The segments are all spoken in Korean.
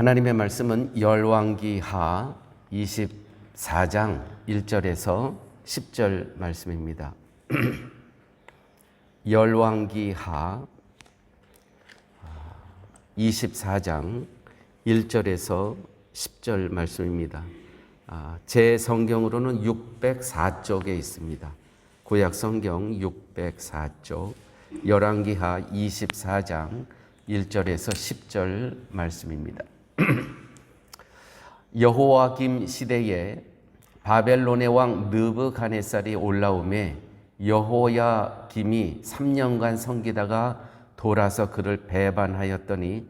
하나님의 말씀은 열왕기하 24장 1절에서 10절 말씀입니다. 열왕기하 24장 1절에서 10절 말씀입니다. 제 성경으로는 604쪽에 있습니다. 구약 성경 604쪽 열왕기하 24장 1절에서 10절 말씀입니다. 여호와김 시대에 바벨론의 왕 느부갓네살이 올라오매 여호야김이 3년간 섬기다가 돌아서 그를 배반하였더니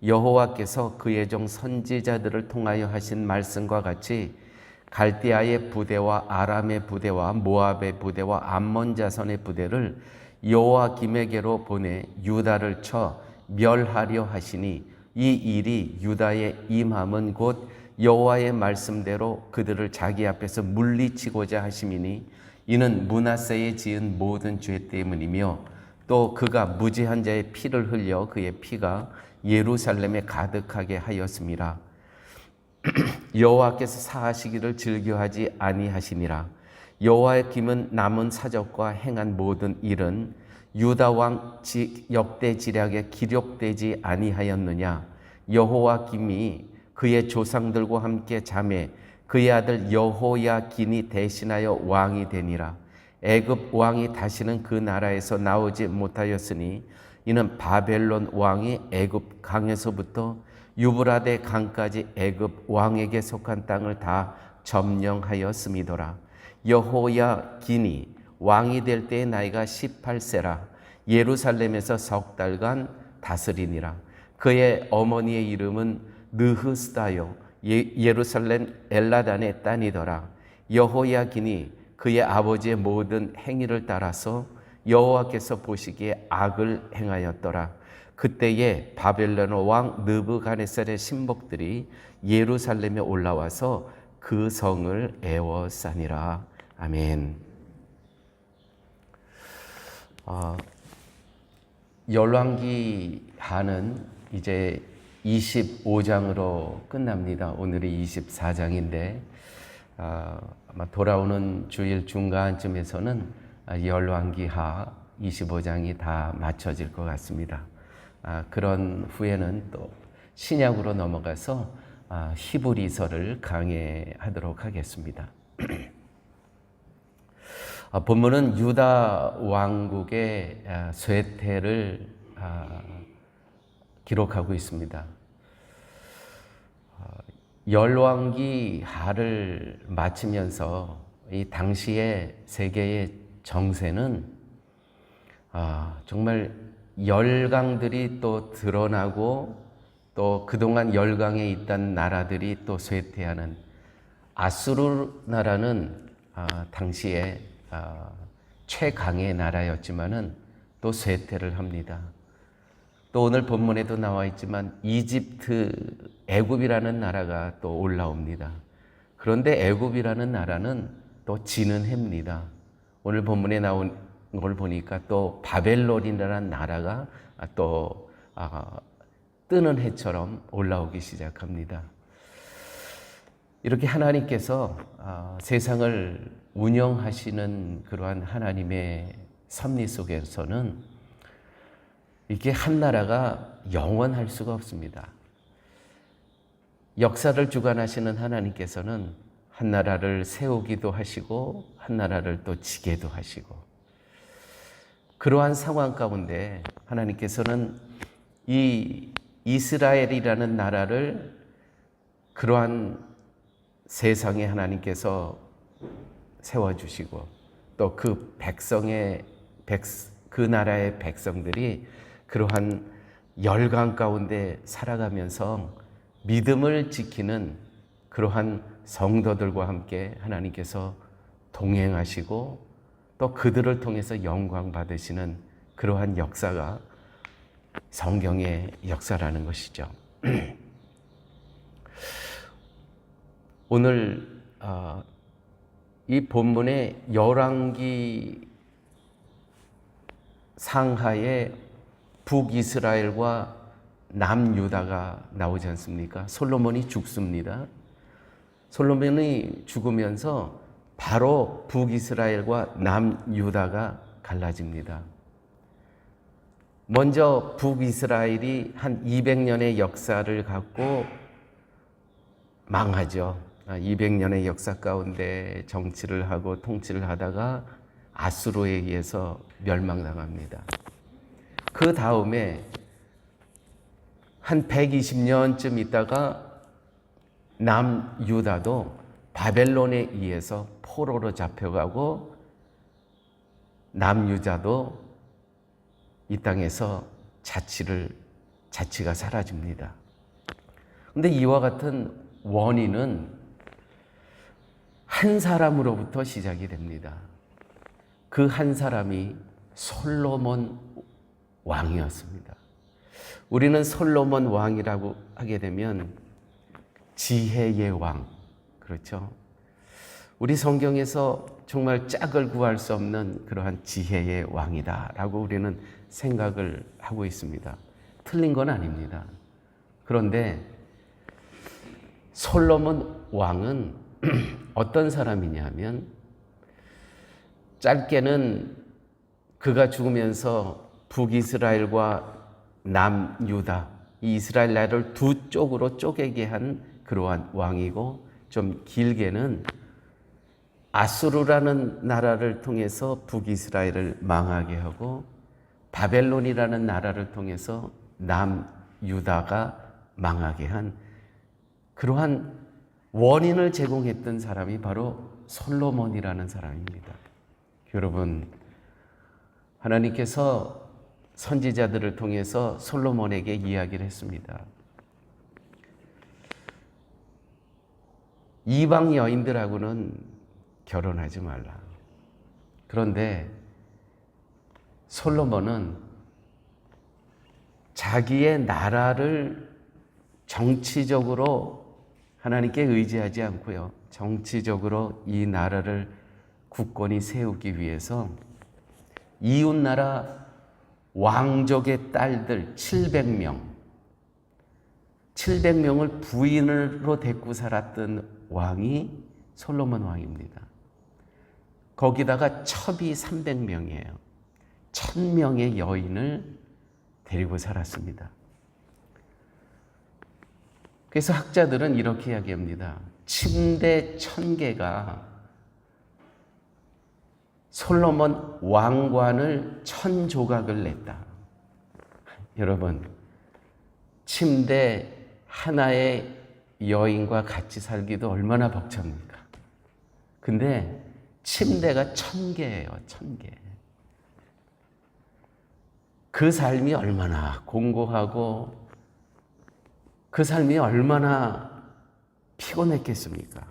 여호와께서 그의 종 선지자들을 통하여 하신 말씀과 같이 갈대아의 부대와 아람의 부대와 모압의 부대와 암몬 자손의 부대를 여호와김에게로 보내 유다를 쳐 멸하려 하시니 이 일이 유다에 임함은 곧 여호와의 말씀대로 그들을 자기 앞에서 물리치고자 하심이니 이는 므낫세에 지은 모든 죄 때문이며 또 그가 무지한 자의 피를 흘려 그의 피가 예루살렘에 가득하게 하였음이라. 여호와께서 사하시기를 즐겨하지 아니하시니라. 여호와의 김은 남은 사적과 행한 모든 일은 유다 왕 역대 지략에 기록되지 아니하였느냐. 여호와 김이 그의 조상들과 함께 잠에 그의 아들 여호야긴이 대신하여 왕이 되니라. 애굽 왕이 다시는 그 나라에서 나오지 못하였으니 이는 바벨론 왕이 애굽 강에서부터 유브라데 강까지 애굽 왕에게 속한 땅을 다 점령하였음이더라. 여호야긴이 왕이 될 때의 나이가 18세라. 예루살렘에서 석 달간 다스리니라. 그의 어머니의 이름은 느흐스다요 예루살렘 엘라단의 딸이더라. 여호야긴이 그의 아버지의 모든 행위를 따라서 여호와께서 보시기에 악을 행하였더라. 그때에 바벨론 왕 느부갓네살의 신복들이 예루살렘에 올라와서 그 성을 애워싸니라. 아멘. 열왕기하는 이제 25장으로 끝납니다. 오늘이 24장인데 아마 돌아오는 주일 중간쯤에서는 열왕기하 25장이 다 맞춰질 것 같습니다. 그런 후에는 또 신약으로 넘어가서 히브리서를 강해하도록 하겠습니다. 본문은 유다 왕국의 쇠퇴를 기록하고 있습니다. 열왕기하를 마치면서 이 당시의 세계의 정세는 정말 열강들이 또 드러나고 또 그동안 열강에 있던 나라들이 또 쇠퇴하는 아수르 나라는 당시에 최강의 나라였지만은 또 쇠퇴를 합니다. 또 오늘 본문에도 나와 있지만 이집트, 애굽이라는 나라가 또 올라옵니다. 그런데 애굽이라는 나라는 또 지는 해입니다. 오늘 본문에 나온 걸 보니까 또 바벨론이라는 나라가 또 뜨는 해처럼 올라오기 시작합니다. 이렇게 하나님께서 세상을 운영하시는 그러한 하나님의 섭리 속에서는 이게 한 나라가 영원할 수가 없습니다. 역사를 주관하시는 하나님께서는 한 나라를 세우기도 하시고 한 나라를 또 지게도 하시고 그러한 상황 가운데 하나님께서는 이 이스라엘이라는 나라를 그러한 세상에 하나님께서 세워주시고 또 그 그 나라의 백성들이 그러한 열강 가운데 살아가면서 믿음을 지키는 그러한 성도들과 함께 하나님께서 동행하시고 또 그들을 통해서 영광 받으시는 그러한 역사가 성경의 역사라는 것이죠. 오늘 이 본문의 열왕기 상하의 북이스라엘과 남유다가 나오지 않습니까? 솔로몬이 죽습니다. 솔로몬이 죽으면서 바로 북이스라엘과 남유다가 갈라집니다. 먼저 북이스라엘이 한 200년의 역사를 갖고 망하죠. 200년의 역사 가운데 정치를 하고 통치를 하다가 아수르에 의해서 멸망당합니다. 그 다음에 한 120년쯤 있다가 남유다도 바벨론에 의해서 포로로 잡혀가고 남유다도 이 땅에서 자치가 사라집니다. 그런데 이와 같은 원인은 한 사람으로부터 시작이 됩니다. 그 한 사람이 솔로몬 왕이었습니다. 우리는 솔로몬 왕이라고 하게 되면 지혜의 왕, 그렇죠? 우리 성경에서 정말 짝을 구할 수 없는 그러한 지혜의 왕이다라고 우리는 생각을 하고 있습니다. 틀린 건 아닙니다. 그런데 솔로몬 왕은 어떤 사람이냐면 짧게는 그가 죽으면서 북이스라엘과 남유다, 이 이스라엘 나라를 두 쪽으로 쪼개게 한 그러한 왕이고, 좀 길게는 아수르라는 나라를 통해서 북이스라엘을 망하게 하고 바벨론이라는 나라를 통해서 남유다가 망하게 한 그러한 원인을 제공했던 사람이 바로 솔로몬이라는 사람입니다. 여러분, 하나님께서 선지자들을 통해서 솔로몬에게 이야기를 했습니다. 이방 여인들하고는 결혼하지 말라. 그런데 솔로몬은 자기의 나라를 정치적으로 하나님께 의지하지 않고요, 정치적으로 이 나라를 굳건히 세우기 위해서 이웃나라 왕족의 딸들 700명을 부인으로 데리고 살았던 왕이 솔로몬 왕입니다. 거기다가 첩이 300명이에요. 1000명의 여인을 데리고 살았습니다. 그래서 학자들은 이렇게 이야기합니다. 침대 1000개가 솔로몬 왕관을 1000조각을 냈다. 여러분, 침대 하나의 여인과 같이 살기도 얼마나 벅찹니까? 근데 침대가 1000개예요, 1000개. 그 삶이 얼마나 공고하고 그 삶이 얼마나 피곤했겠습니까?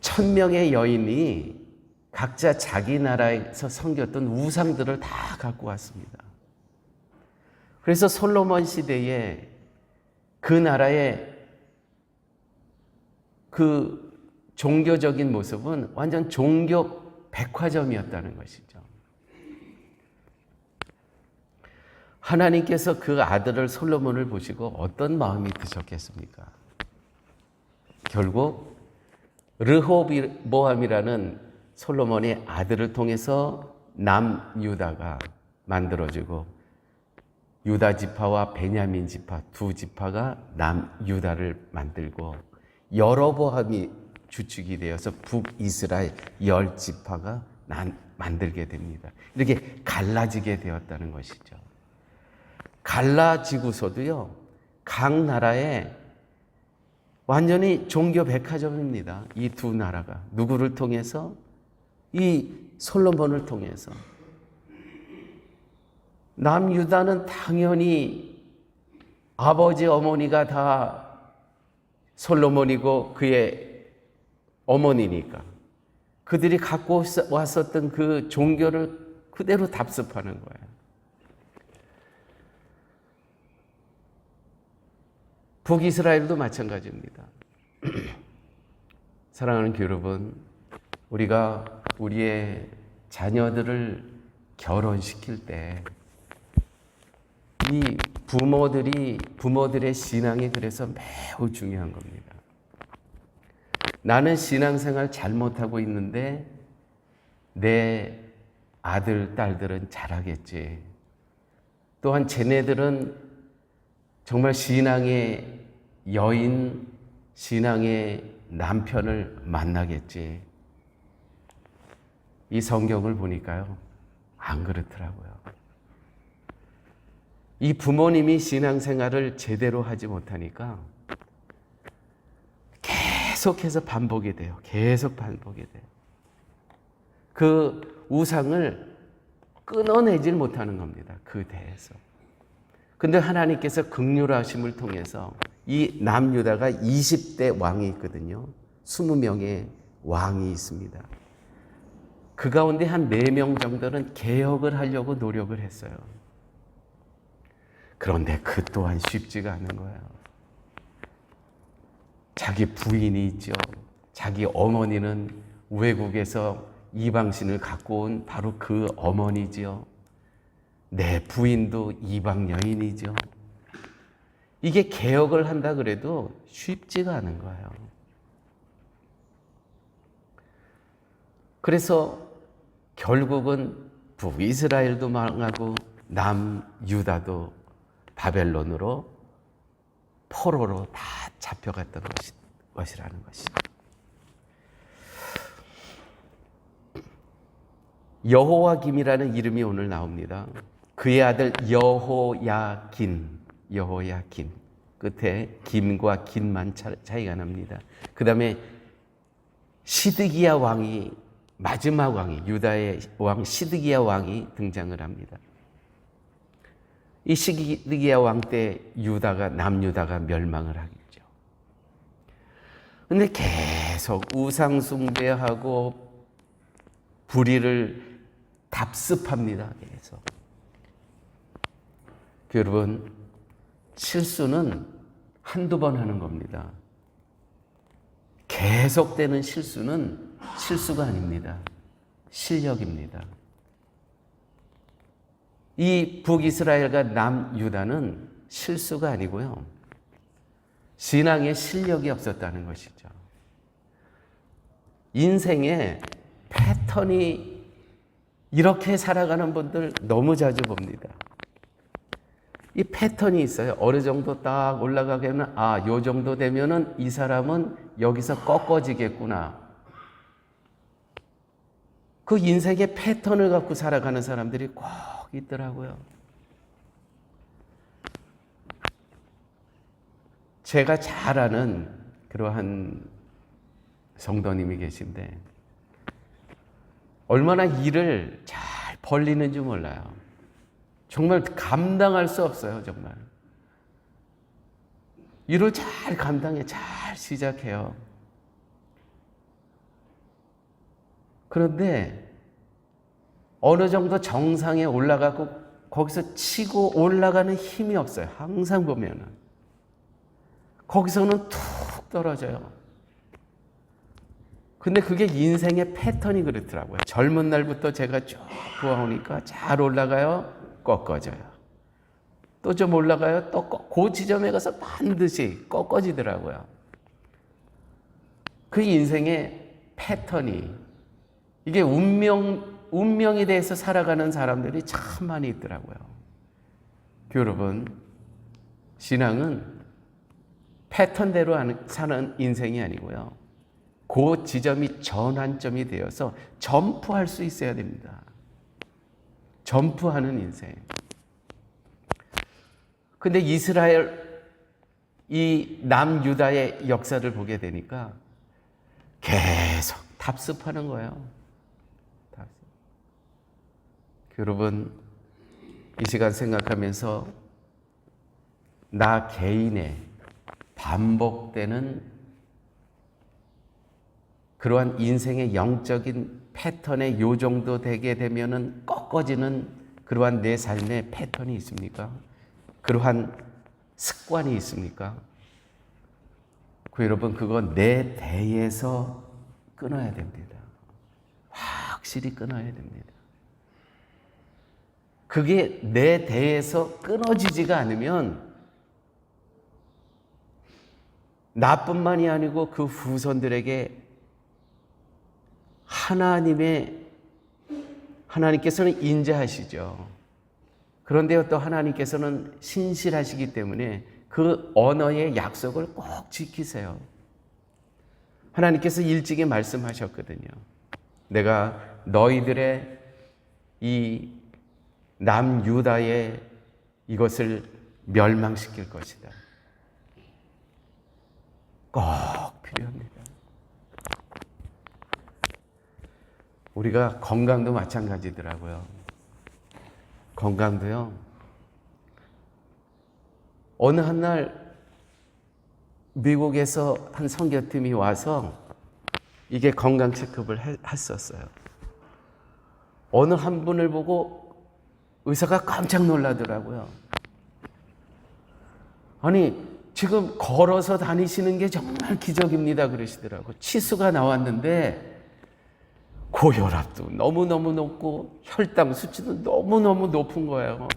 1000명의 여인이 각자 자기 나라에서 섬겼던 우상들을 다 갖고 왔습니다. 그래서 솔로몬 시대에 그 나라의 그 종교적인 모습은 완전 종교 백화점이었다는 것이죠. 하나님께서 그 아들을 솔로몬을 보시고 어떤 마음이 드셨겠습니까? 결국 르호보암이라는 솔로몬의 아들을 통해서 남유다가 만들어지고 유다 지파와 베냐민 지파 두 지파가 남유다를 만들고 여로보암이 주축이 되어서 북이스라엘 10지파가 만들게 됩니다. 이렇게 갈라지게 되었다는 것이죠. 갈라지고서도요, 각 나라에 완전히 종교 백화점입니다. 이 두 나라가 누구를 통해서? 이 솔로몬을 통해서. 남유다는 당연히 아버지 어머니가 다 솔로몬이고 그의 어머니니까 그들이 갖고 왔었던 그 종교를 그대로 답습하는 거예요. 북이스라엘도 마찬가지입니다. 사랑하는 여러분, 우리가 우리의 자녀들을 결혼시킬 때 이 부모들의 신앙이 그래서 매우 중요한 겁니다. 나는 신앙생활 잘못하고 있는데 내 아들, 딸들은 잘하겠지. 또한 쟤네들은 정말 신앙의 여인, 신앙의 남편을 만나겠지. 이 성경을 보니까요, 안 그렇더라고요. 이 부모님이 신앙생활을 제대로 하지 못하니까 계속해서 반복이 돼요. 계속 반복이 돼요. 그 우상을 끊어내질 못하는 겁니다. 그 대에서. 근데 하나님께서 긍휼하심을 통해서 이 남유다가 20대 왕이 있거든요. 20명의 왕이 있습니다. 그 가운데 한 4명 정도는 개혁을 하려고 노력을 했어요. 그런데 그 또한 쉽지가 않은 거예요. 자기 부인이 있죠. 자기 어머니는 외국에서 이방신을 갖고 온 바로 그 어머니지요. 내 부인도 이방 여인이죠. 이게 개혁을 한다 그래도 쉽지가 않은 거예요. 그래서 결국은 북이스라엘도 망하고 남유다도 바벨론으로 포로로 다 잡혀갔던 것이라는 것이죠. 여호와김이라는 이름이 오늘 나옵니다. 그의 아들 여호야긴 끝에 김과 긴만 차이가 납니다. 그 다음에 시드기야 왕이 마지막 왕이 유다의 왕 시드기야 왕이 등장을 합니다. 이 시드기야 왕 때 남유다가 멸망을 하겠죠. 근데 계속 우상 숭배하고 불의를 답습합니다. 계속. 여러분, 실수는 한두 번 하는 겁니다. 계속되는 실수는 실수가 아닙니다. 실력입니다. 이 북이스라엘과 남유다는 실수가 아니고요. 신앙에 실력이 없었다는 것이죠. 인생에 패턴이 이렇게 살아가는 분들 너무 자주 봅니다. 이 패턴이 있어요. 어느 정도 딱 올라가게는 요 정도 되면은 이 사람은 여기서 꺾어지겠구나. 그 인생의 패턴을 갖고 살아가는 사람들이 꼭 있더라고요. 제가 잘 아는 그러한 성도님이 계신데 얼마나 일을 잘 벌리는지 몰라요. 정말 감당할 수 없어요, 정말. 일을 잘 감당해, 잘 시작해요. 그런데 어느 정도 정상에 올라가고 거기서 치고 올라가는 힘이 없어요. 항상 보면은. 거기서는 툭 떨어져요. 근데 그게 인생의 패턴이 그렇더라고요. 젊은 날부터 제가 쭉 보아오니까 잘 올라가요. 꺾어져요. 또 좀 올라가요. 또 그 지점에 가서 반드시 꺾어지더라고요. 그 인생의 패턴이 이게 운명에 대해서 살아가는 사람들이 참 많이 있더라고요. 여러분, 신앙은 패턴대로 사는 인생이 아니고요. 그 지점이 전환점이 되어서 점프할 수 있어야 됩니다. 점프하는 인생. 근데 이 남유다의 역사를 보게 되니까 계속 답습하는 거예요. 답습. 여러분, 이 시간 생각하면서 나 개인의 반복되는 그러한 인생의 영적인 패턴에 요 정도 되게 되면은 꺾어지는 그러한 내 삶의 패턴이 있습니까? 그러한 습관이 있습니까? 여러분, 그건 내 대에서 끊어야 됩니다. 확실히 끊어야 됩니다. 그게 내 대에서 끊어지지가 않으면 나뿐만이 아니고 그 후손들에게 하나님께서는 인자하시죠. 그런데 또 하나님께서는 신실하시기 때문에 그 언어의 약속을 꼭 지키세요. 하나님께서 일찍이 말씀하셨거든요. 내가 너희들의 이 남유다의 이것을 멸망시킬 것이다. 꼭 필요합니다. 우리가 건강도 마찬가지더라고요. 건강도요. 어느 한 날 미국에서 한 선교팀이 와서 이게 건강 체크업을 했었어요. 어느 한 분을 보고 의사가 깜짝 놀라더라고요. 아니, 지금 걸어서 다니시는 게 정말 기적입니다 그러시더라고요. 치수가 나왔는데 고혈압도 너무너무 높고 혈당 수치도 너무너무 높은 거예요.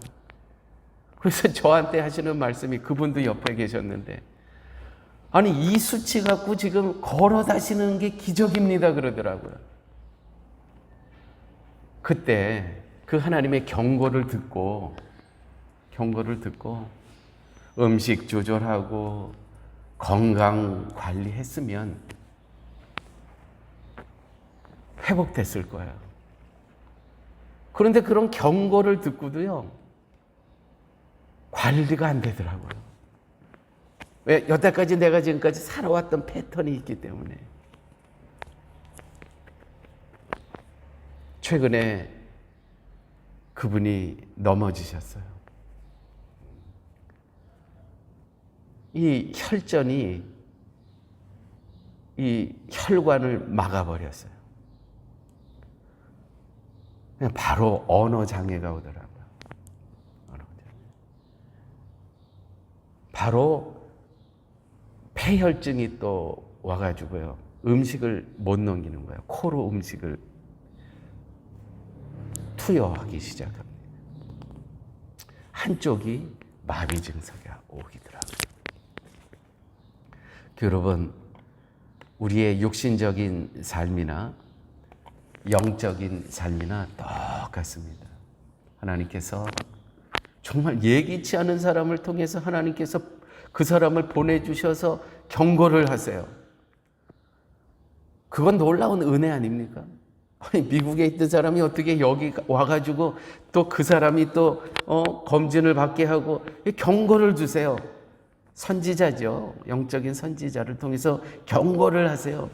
그래서 저한테 하시는 말씀이, 그분도 옆에 계셨는데, 아니 이 수치 갖고 지금 걸어 다니시는 게 기적입니다 그러더라고요. 그때 그 하나님의 경고를 듣고 음식 조절하고 건강 관리했으면 회복됐을 거예요. 그런데 그런 경고를 듣고도요, 관리가 안 되더라고요. 왜? 여태까지 내가 지금까지 살아왔던 패턴이 있기 때문에. 최근에 그분이 넘어지셨어요. 이 혈전이 이 혈관을 막아버렸어요. 그냥 바로 언어 장애가 오더라고요. 바로 폐혈증이 또 와가지고요, 음식을 못 넘기는 거예요. 코로 음식을 투여하기 시작합니다. 한쪽이 마비 증세가 오기더라고요. 여러분, 우리의 육신적인 삶이나 영적인 삶이나 똑같습니다. 하나님께서 정말 예기치 않은 사람을 통해서 하나님께서 그 사람을 보내주셔서 경고를 하세요. 그건 놀라운 은혜 아닙니까? 아니, 미국에 있던 사람이 어떻게 여기 와가지고 또 그 사람이 또 검진을 받게 하고 경고를 주세요. 선지자죠. 영적인 선지자를 통해서 경고를 하세요.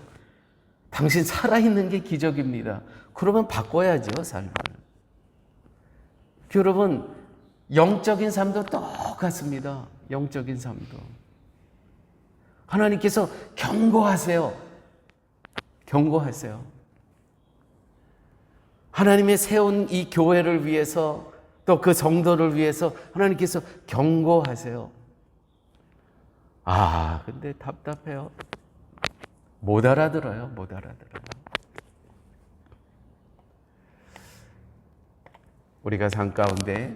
당신 살아있는 게 기적입니다. 그러면 바꿔야죠, 삶을. 여러분, 영적인 삶도 똑같습니다. 영적인 삶도. 하나님께서 경고하세요. 경고하세요. 하나님의 세운 이 교회를 위해서, 또 그 성도를 위해서 하나님께서 경고하세요. 근데 답답해요. 못 알아들어요. 못 알아들어요. 우리가 삶 가운데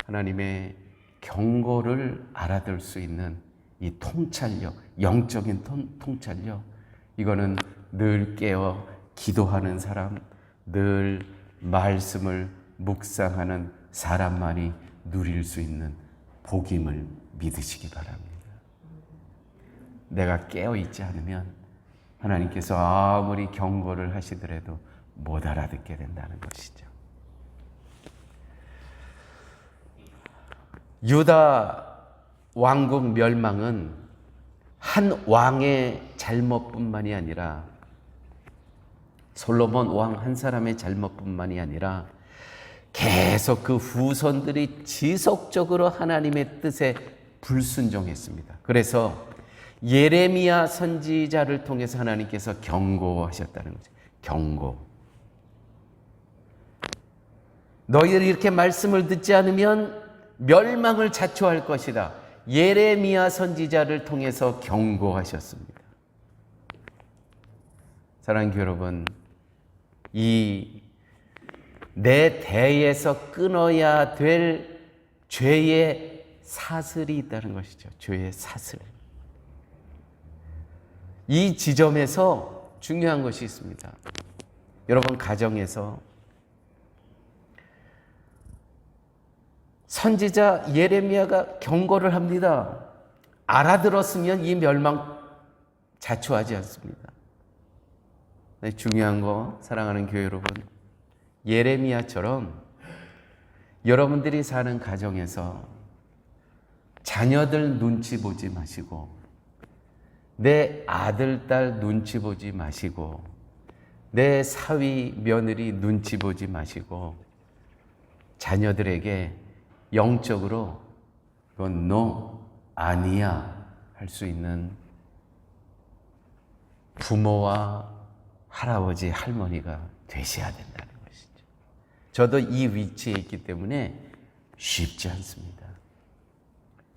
하나님의 경고를 알아들 수 있는 이 통찰력, 영적인 통찰력, 이거는 늘 깨어 기도하는 사람, 늘 말씀을 묵상하는 사람만이 누릴 수 있는 복임을 믿으시기 바랍니다. 내가 깨어 있지 않으면 하나님께서 아무리 경고를 하시더라도 못 알아듣게 된다는 것이죠. 유다 왕국 멸망은 한 왕의 잘못뿐만이 아니라, 솔로몬 왕 한 사람의 잘못뿐만이 아니라 계속 그 후손들이 지속적으로 하나님의 뜻에 불순종했습니다. 그래서 예레미야 선지자를 통해서 하나님께서 경고하셨다는 거죠. 경고. 너희들이 이렇게 말씀을 듣지 않으면 멸망을 자초할 것이다. 예레미야 선지자를 통해서 경고하셨습니다. 사랑하는 여러분, 이 내 대에서 끊어야 될 죄의 사슬이 있다는 것이죠. 죄의 사슬. 이 지점에서 중요한 것이 있습니다. 여러분, 가정에서 선지자 예레미야가 경고를 합니다. 알아들었으면 이 멸망 자초하지 않습니다. 중요한 거, 사랑하는 교회 여러분, 예레미야처럼 여러분들이 사는 가정에서 자녀들 눈치 보지 마시고, 내 아들, 딸 눈치 보지 마시고, 내 사위, 며느리 눈치 보지 마시고, 자녀들에게 영적으로 이건 no, 아니야 할 수 있는 부모와 할아버지, 할머니가 되셔야 된다는 것이죠. 저도 이 위치에 있기 때문에 쉽지 않습니다.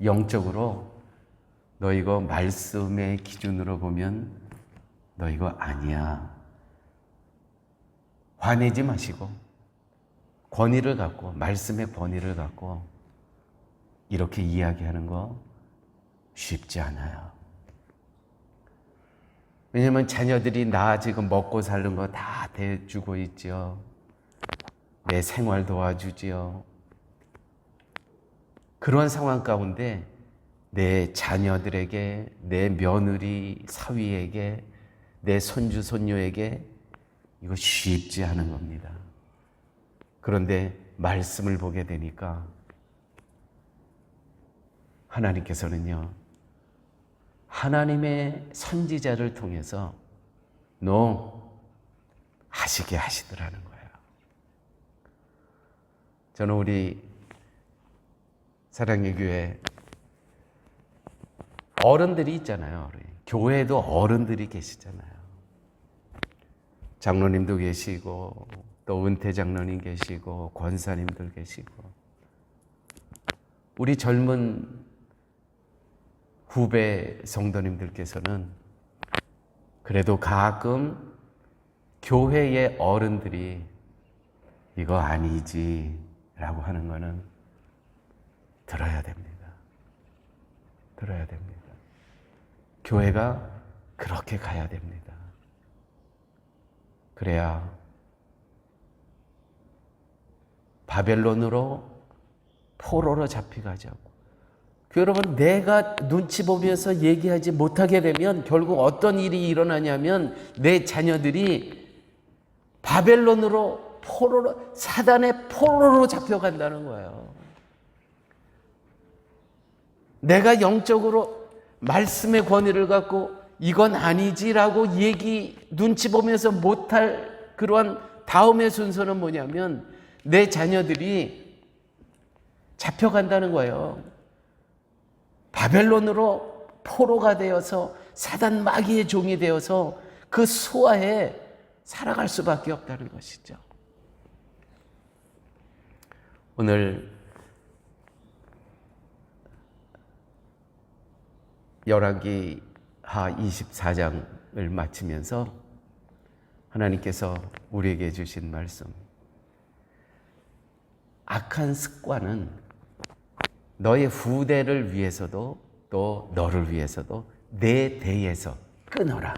영적으로 너 이거 말씀의 기준으로 보면 너 이거 아니야. 화내지 마시고 권위를 갖고, 말씀의 권위를 갖고 이렇게 이야기하는 거 쉽지 않아요. 왜냐하면 자녀들이 나 지금 먹고 사는 거 다 대주고 있죠. 내 생활 도와주지요. 그런 상황 가운데 내 자녀들에게, 내 며느리, 사위에게, 내 손주, 손녀에게 이거 쉽지 않은 겁니다. 그런데 말씀을 보게 되니까 하나님께서는요, 하나님의 선지자를 통해서 하시게 하시더라는 거예요. 저는 우리 사랑의 교회 어른들이 있잖아요. 교회에도 어른들이 계시잖아요. 장로님도 계시고, 또 은퇴 장로님 계시고, 권사님들 계시고, 우리 젊은 후배 성도님들께서는 그래도 가끔 교회의 어른들이 이거 아니지 라고 하는 거는 들어야 됩니다. 들어야 됩니다. 교회가 그렇게 가야 됩니다. 그래야 바벨론으로 포로로 잡혀가지 않고, 여러분, 내가 눈치 보면서 얘기하지 못하게 되면 결국 어떤 일이 일어나냐면 내 자녀들이 바벨론으로 사단의 포로로 잡혀간다는 거예요. 내가 영적으로 말씀의 권위를 갖고 이건 아니지라고 눈치 보면서 못할 그러한 다음의 순서는 뭐냐면 내 자녀들이 잡혀간다는 거예요. 바벨론으로 포로가 되어서 사단 마귀의 종이 되어서 그 수하에 살아갈 수밖에 없다는 것이죠. 오늘 열왕기하 24장을 마치면서 하나님께서 우리에게 주신 말씀, 악한 습관은 너의 후대를 위해서도 또 너를 위해서도 내 대에서 끊어라.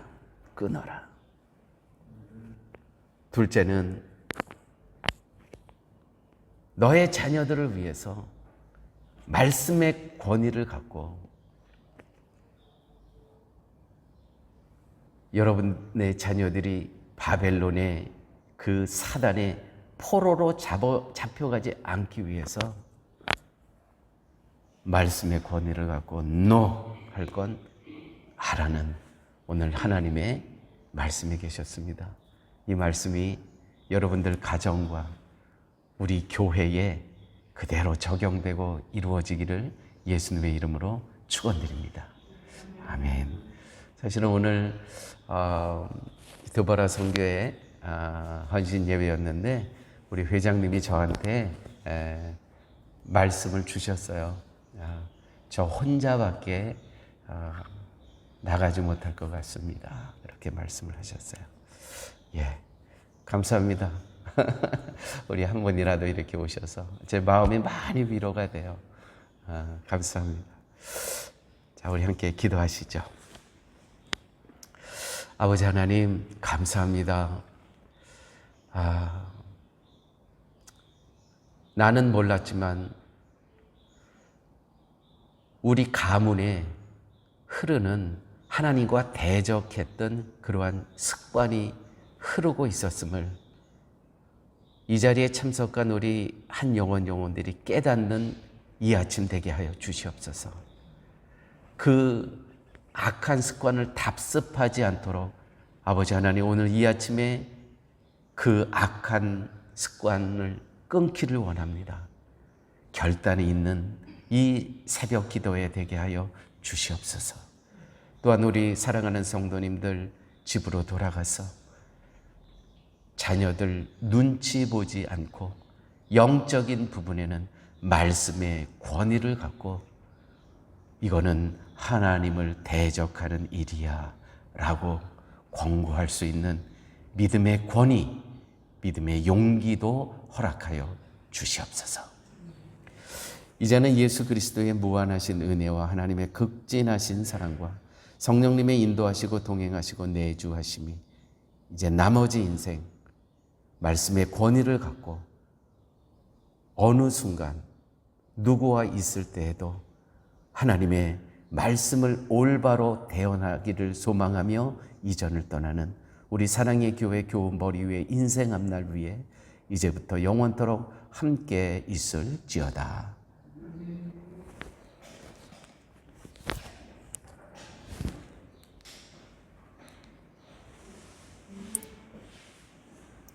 둘째는 너의 자녀들을 위해서 말씀의 권위를 갖고 여러분의 자녀들이 바벨론의 그 사단의 포로로 잡혀가지 않기 위해서 말씀의 권위를 갖고 할 건 하라는 오늘 하나님의 말씀이 계셨습니다. 이 말씀이 여러분들 가정과 우리 교회에 그대로 적용되고 이루어지기를 예수님의 이름으로 축원드립니다. 아멘. 사실은 오늘 드보라 선교회 헌신 예배였는데 우리 회장님이 저한테 말씀을 주셨어요. 저 혼자밖에 나가지 못할 것 같습니다. 그렇게 말씀을 하셨어요. 예, 감사합니다. 우리 한 번이라도 이렇게 오셔서 제 마음이 많이 위로가 돼요. 감사합니다. 자, 우리 함께 기도하시죠. 아버지 하나님, 감사합니다. 나는 몰랐지만 우리 가문에 흐르는 하나님과 대적했던 그러한 습관이 흐르고 있었음을 이 자리에 참석한 우리 한 영혼들이 깨닫는 이 아침 되게 하여 주시옵소서. 그 악한 습관을 답습하지 않도록 아버지 하나님, 오늘 이 아침에 그 악한 습관을 끊기를 원합니다. 결단이 있는 이 새벽 기도에 되게 하여 주시옵소서. 또한 우리 사랑하는 성도님들 집으로 돌아가서 자녀들 눈치 보지 않고 영적인 부분에는 말씀의 권위를 갖고 이거는 하나님을 대적하는 일이야 라고 권고할 수 있는 믿음의 권위, 믿음의 용기도 허락하여 주시옵소서. 이제는 예수 그리스도의 무한하신 은혜와 하나님의 극진하신 사랑과 성령님의 인도하시고 동행하시고 내주하심이 이제 나머지 인생 말씀의 권위를 갖고 어느 순간 누구와 있을 때에도 하나님의 말씀을 올바로 대언하기를 소망하며 이전을 떠나는 우리 사랑의 교회 교우머리 위에 인생 앞날 위에 이제부터 영원토록 함께 있을지어다.